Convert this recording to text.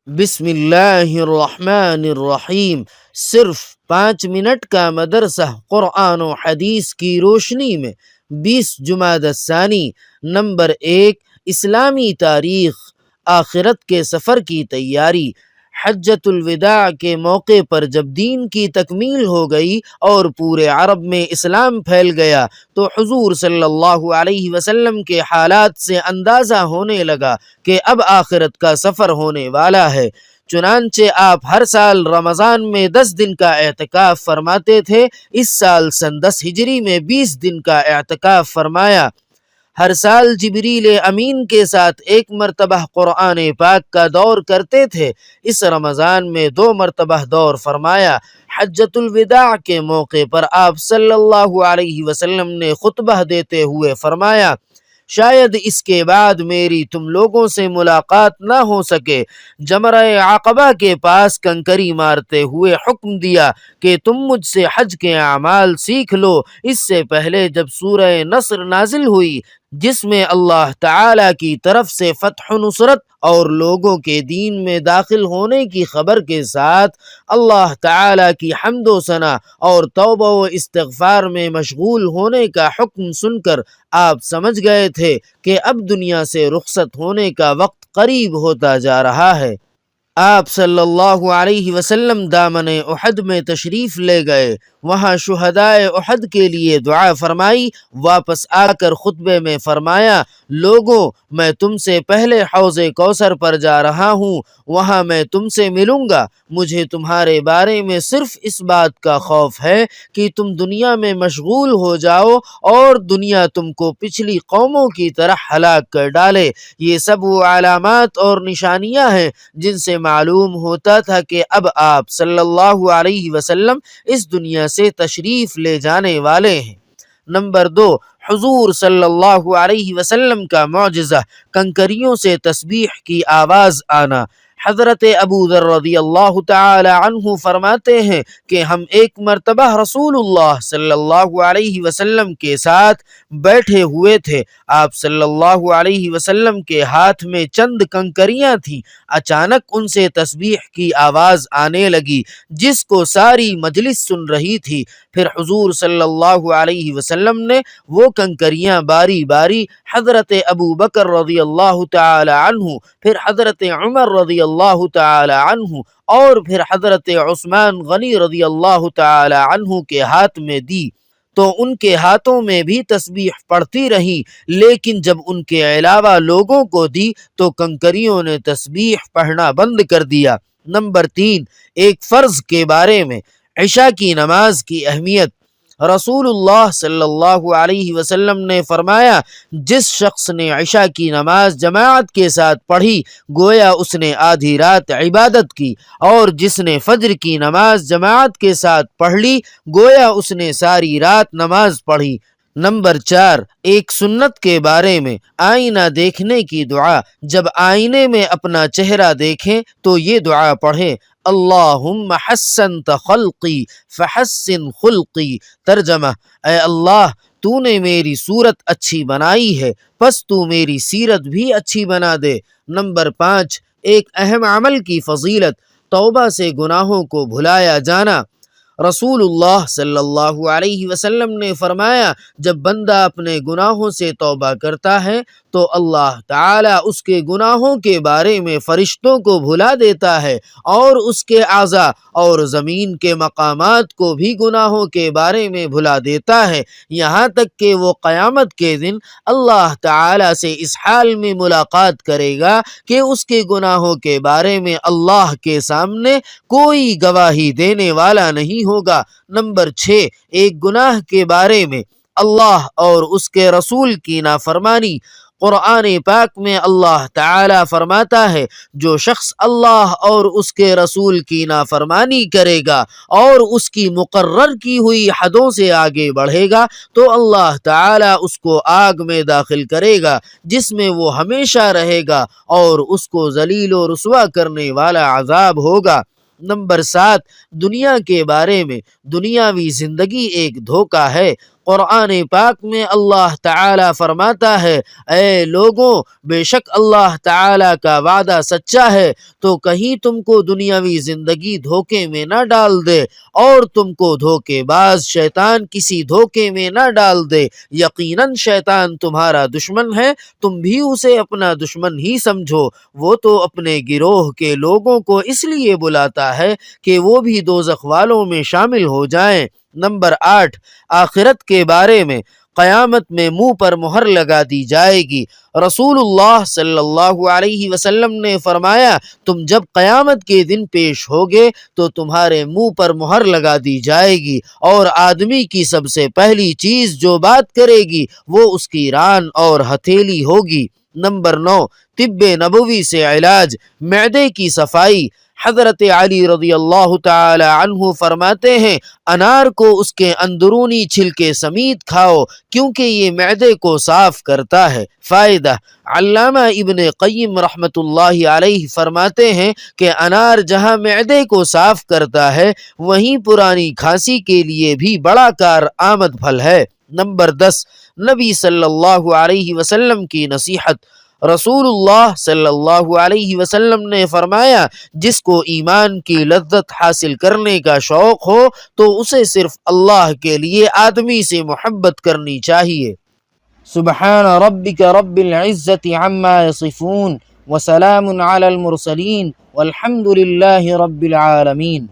بسم اللہ الرحمن الرحیم۔ صرف 5 منٹ کا مدرسہ قرآن و حدیث کی روشنی میں 20 جمادی الثانی۔ نمبر 1، اسلامی تاریخ، آخرت کے سفر کی تیاری۔ حجۃ الوداع کے موقع پر جب دین کی تکمیل ہو گئی اور پورے عرب میں اسلام پھیل گیا تو حضور صلی اللہ علیہ وسلم کے حالات سے اندازہ ہونے لگا کہ اب آخرت کا سفر ہونے والا ہے۔ چنانچہ آپ ہر سال رمضان میں 10 دن کا اعتکاف فرماتے تھے۔ اس سال سن 10 ہجری میں 20 دن کا اعتکاف فرمایا۔ ہر سال جبریل امین کے ساتھ 1 مرتبہ قرآن پاک کا دور کرتے تھے۔ اس رمضان میں 2 مرتبہ دور فرمایا۔ حجۃ الوداع کے موقع پر آپ صلی اللہ علیہ وسلم نے خطبہ دیتے ہوئے فرمایا، شاید اس کے بعد میری تم لوگوں سے ملاقات نہ ہو سکے۔ جمرہ عقبہ کے پاس کنکری مارتے ہوئے حکم دیا کہ تم مجھ سے حج کے اعمال سیکھ لو۔ اس سے پہلے جب سورہ نصر نازل ہوئی جس میں اللہ تعالی کی طرف سے فتح و نصرت اور لوگوں کے دین میں داخل ہونے کی خبر کے ساتھ اللہ تعالی کی حمد و ثنا اور توبہ و استغفار میں مشغول ہونے کا حکم سن کر آپ سمجھ گئے تھے کہ اب دنیا سے رخصت ہونے کا وقت قریب ہوتا جا رہا ہے۔ آپ صلی اللہ علیہ وسلم دامن احد میں تشریف لے گئے، وہاں شہدائے احد کے لیے دعا فرمائی۔ واپس آ کر خطبے میں فرمایا، لوگوں، میں تم سے پہلے حوض کوثر پر جا رہا ہوں، وہاں میں تم سے ملوں گا۔ مجھے تمہارے بارے میں صرف اس بات کا خوف ہے کہ تم دنیا میں مشغول ہو جاؤ اور دنیا تم کو پچھلی قوموں کی طرح ہلاک کر ڈالے۔ یہ سب وہ علامات اور نشانیاں ہیں جن سے معلوم ہوتا تھا کہ اب آپ صلی اللہ علیہ وسلم اس دنیا سے تشریف لے جانے والے ہیں۔ نمبر 2، حضور صلی اللہ علیہ وسلم کا معجزہ، کنکریوں سے تسبیح کی آواز آنا۔ حضرت ابو ذر رضی اللہ تعالی عنہ فرماتے ہیں کہ ہم ایک مرتبہ رسول اللہ صلی اللہ علیہ وسلم کے ساتھ بیٹھے ہوئے تھے۔ آپ صلی اللہ علیہ وسلم کے ہاتھ میں چند کنکریاں تھیں۔ اچانک ان سے تسبیح کی آواز آنے لگی جس کو ساری مجلس سن رہی تھی۔ پھر حضور صلی اللہ علیہ وسلم نے وہ کنکریاں باری باری حضرت ابو بکر رضی اللہ تعالی عنہ، پھر حضرت عمر رضی اللہ تعالی عنہ اور پھر حضرت عثمان غنی رضی اللہ تعالی عنہ کے ہاتھ میں دی تو ان کے ہاتھوں میں بھی تسبیح پڑتی رہی، لیکن جب ان کے علاوہ لوگوں کو دی تو کنکریوں نے تسبیح پڑھنا بند کر دیا۔ نمبر 3، ایک فرض کے بارے میں، عشاء کی نماز کی اہمیت۔ رسول اللہ صلی اللہ علیہ وسلم نے فرمایا، جس شخص نے عشاء کی نماز جماعت کے ساتھ پڑھی گویا اس نے آدھی رات عبادت کی، اور جس نے فجر کی نماز جماعت کے ساتھ پڑھ لی گویا اس نے ساری رات نماز پڑھی۔ نمبر 4، ایک سنت کے بارے میں، آئینہ دیکھنے کی دعا۔ جب آئینے میں اپنا چہرہ دیکھیں تو یہ دعا پڑھیں، اللہم حسنت خلقی فحسن خلقی۔ ترجمہ، اے اللہ، تو نے میری صورت اچھی بنائی ہے پس تو میری سیرت بھی اچھی بنا دے۔ نمبر 5، ایک اہم عمل کی فضیلت، توبہ سے گناہوں کو بھلایا جانا۔ رسول اللہ صلی اللہ علیہ وسلم نے فرمایا، جب بندہ اپنے گناہوں سے توبہ کرتا ہے تو اللہ تعالی اس کے گناہوں کے بارے میں فرشتوں کو بھلا دیتا ہے اور اس کے اعضاء اور زمین کے مقامات کو بھی گناہوں کے بارے میں بھلا دیتا ہے، یہاں تک کہ وہ قیامت کے دن اللہ تعالی سے اس حال میں ملاقات کرے گا کہ اس کے گناہوں کے بارے میں اللہ کے سامنے کوئی گواہی دینے والا نہیں ہوگا۔ نمبر 6، ایک گناہ کے بارے میں، اللہ اور اس کے رسول کی نافرمانی۔ قرآن پاک میں اللہ تعالی فرماتا ہے، جو شخص اللہ اور اس کے رسول کی نافرمانی کرے گا اور اس کی مقرر کی ہوئی حدوں سے آگے بڑھے گا تو اللہ تعالی اس کو آگ میں داخل کرے گا جس میں وہ ہمیشہ رہے گا اور اس کو ذلیل و رسوا کرنے والا عذاب ہوگا۔ نمبر 7، دنیا کے بارے میں، دنیاوی زندگی ایک دھوکہ ہے۔ قرآن پاک میں اللہ تعالی فرماتا ہے اے لوگوں بے شک اللہ تعالی کا وعدہ سچا ہے، تو کہیں تم کو دنیاوی زندگی دھوکے میں نہ ڈال دے اور تم کو دھوکے باز شیطان کسی دھوکے میں نہ ڈال دے۔ یقیناً شیطان تمہارا دشمن ہے، تم بھی اسے اپنا دشمن ہی سمجھو۔ وہ تو اپنے گروہ کے لوگوں کو اس لیے بلاتا ہے کہ وہ بھی دوزخ والوں میں شامل ہو جائیں۔ نمبر 8، آخرت کے بارے میں، قیامت میں منہ پر مہر لگا دی جائے گی۔ رسول اللہ صلی اللہ علیہ وسلم نے فرمایا تم جب قیامت کے دن پیش ہوگے تو تمہارے منہ پر مہر لگا دی جائے گی، اور آدمی کی سب سے پہلی چیز جو بات کرے گی وہ اس کی ران اور ہتھیلی ہوگی۔ نمبر 9، طب نبوی سے علاج، معدے کی صفائی۔ حضرت علی رضی اللہ تعالی عنہ فرماتے ہیں انار کو اس کے اندرونی چھلکے سمیت کھاؤ کیونکہ یہ معدے کو صاف کرتا ہے۔ فائدہ، علامہ ابن قیم رحمۃ اللہ علیہ فرماتے ہیں کہ انار جہاں معدے کو صاف کرتا ہے وہیں پرانی کھانسی کے لیے بھی بڑا کارآمد پھل ہے۔ نمبر 10، نبی صلی اللہ علیہ وسلم کی نصیحت۔ رسول اللہ صلی اللہ علیہ وسلم نے فرمایا جس کو ایمان کی لذت حاصل کرنے کا شوق ہو تو اسے صرف اللہ کے لیے آدمی سے محبت کرنی چاہیے۔ سبحان ربک رب العزت عما یصفون وسلام علی المرسلین والحمد للہ رب العالمین۔